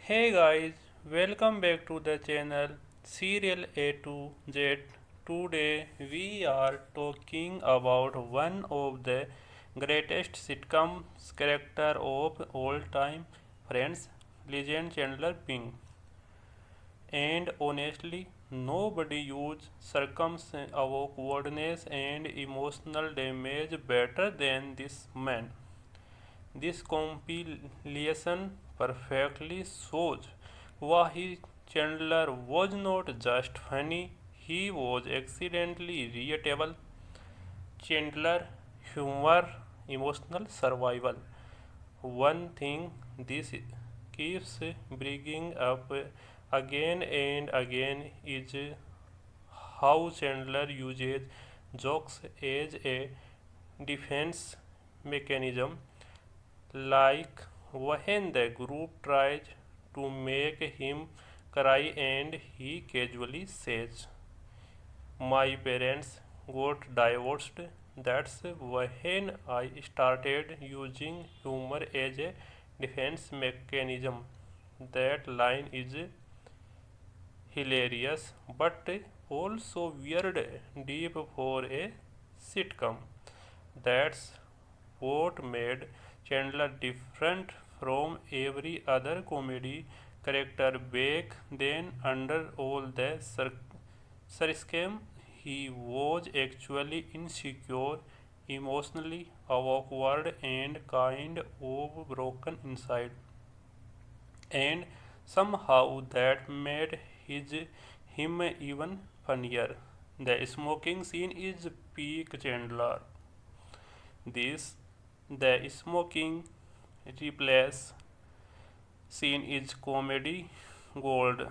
Hey guys, welcome back to the channel Serial A to Z. Today we are talking about one of the greatest sitcoms character of all time, Friends, legend Chandler Bing. And honestly, nobody used awkwardness and emotional damage better than this man. This compilation perfectly shows why Chandler was not just funny, he was accidentally relatable. Chandler humor, emotional survival. One thing this keeps bringing up again and again is how Chandler uses jokes as a defense mechanism. Like when the group tries to make him cry and he casually says, my parents got divorced. That's when I started using humor as a defense mechanism. That line is hilarious but also weird deep for a sitcom. That's what made Chandler different from every other comedy character back then. Under all the sarcasm, he was actually insecure, emotionally awkward, and kind of broken inside. And somehow that made him even funnier. The smoking scene is peak Chandler. This the smoking replace scene is comedy gold.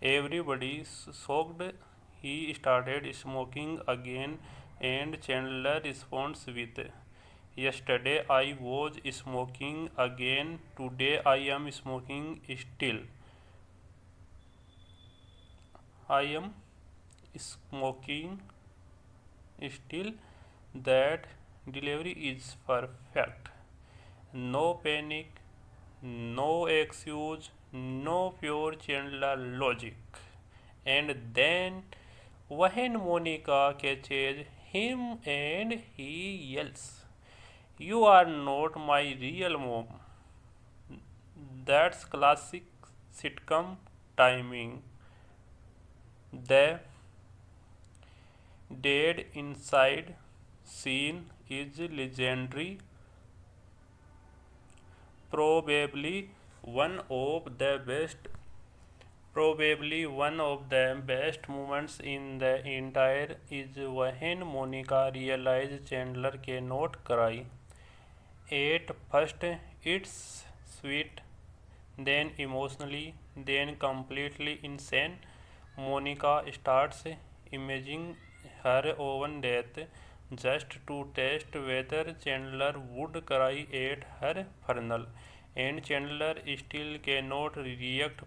Everybody shocked. He started smoking again, and Chandler responds with, yesterday I was smoking again, today I am smoking still. I am smoking still. That delivery is perfect. No panic, no excuse, no pure Chandler logic. And then when Monica catches him and he yells, you are not my real mom. That's classic sitcom timing. The dead inside scene is legendary, probably one of the best Probably one of the best moments in the entire is when Monica realizes Chandler cannot cry. At first, it's sweet, then emotionally, then completely insane. Monica starts imagining her own death just to test whether Chandler would cry at her funeral, and Chandler still cannot react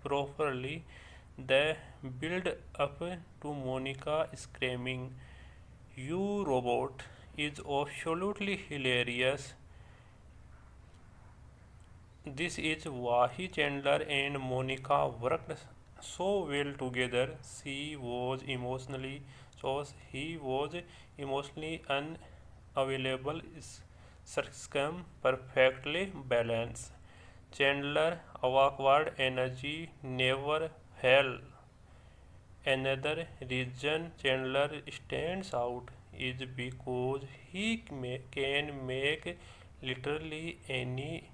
properly. The build up to Monica screaming, you robot, is absolutely hilarious. This is why Chandler and Monica worked so well together. So he was emotionally unavailable. Sarcasm perfectly balanced. Chandler awkward energy never fell. Another reason Chandler stands out is because he can make literally any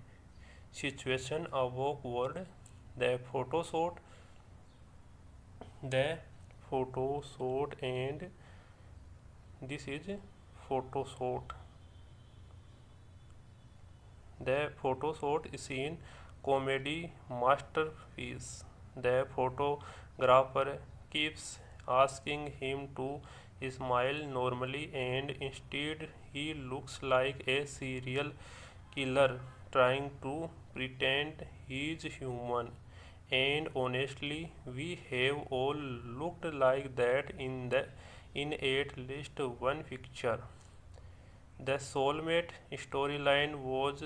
situation awkward. The photo shoot, the photo shoot, and this is photo shoot. The photo shoot is in comedy masterpiece. The photographer keeps asking him to smile normally, and instead he looks like a serial killer trying to pretend he's human. And honestly, we have all looked like that in at least one picture. The soulmate storyline was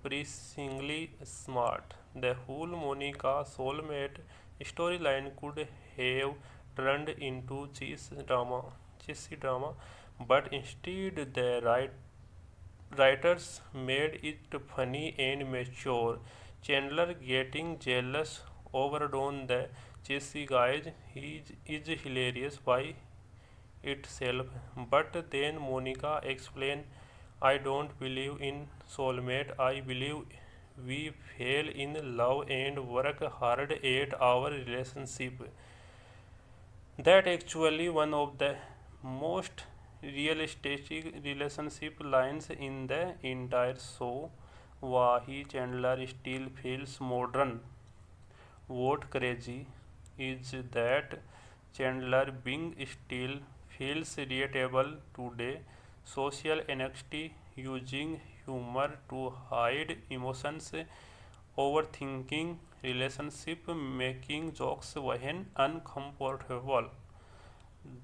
surprisingly smart. The whole Monica soulmate storyline could have turned into cheesy drama, but instead the writers made it funny and mature. Chandler getting jealous overdone the cheesy guys is hilarious by itself, but then Monica explained, I don't believe in soulmate, I believe we fell in love and work hard at our relationship. That actually one of the most realistic relationship lines in the entire show. Wahi Chandler still feels modern. What crazy is that Chandler being still feels relatable today. Social anxiety, using humor to hide emotions, overthinking relationship, making jokes when uncomfortable.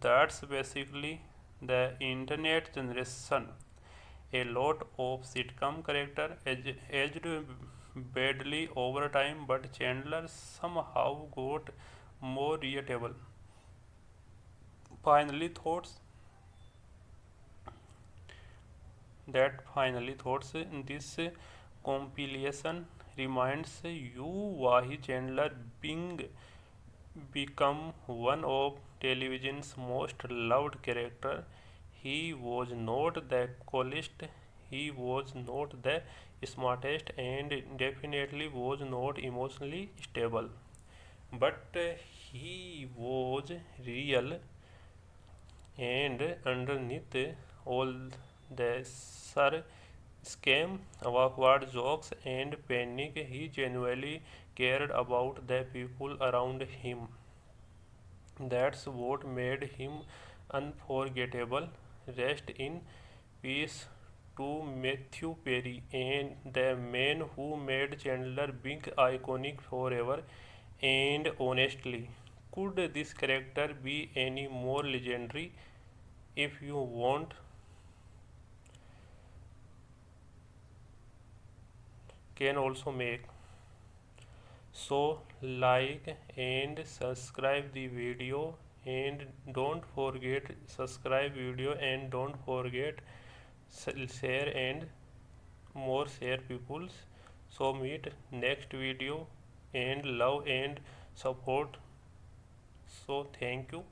That's basically the internet generation. A lot of sitcom character aged badly over time, but Chandler somehow got more relatable. Finally, thoughts this compilation reminds you why Chandler being become one of television's most loved character. He was not the coolest, he was not the smartest, and definitely was not emotionally stable. But he was real, and underneath all the scam, awkward jokes, and panic, he genuinely cared about the people around him. That's what made him unforgettable. Rest in peace to Matthew Perry and the man who made Chandler Bing iconic forever. And honestly, could this character be any more legendary? If you want, can also make. So like and subscribe the video, and don't forget subscribe video, and don't forget share and more share peoples. So meet next video, and love and support. So thank you.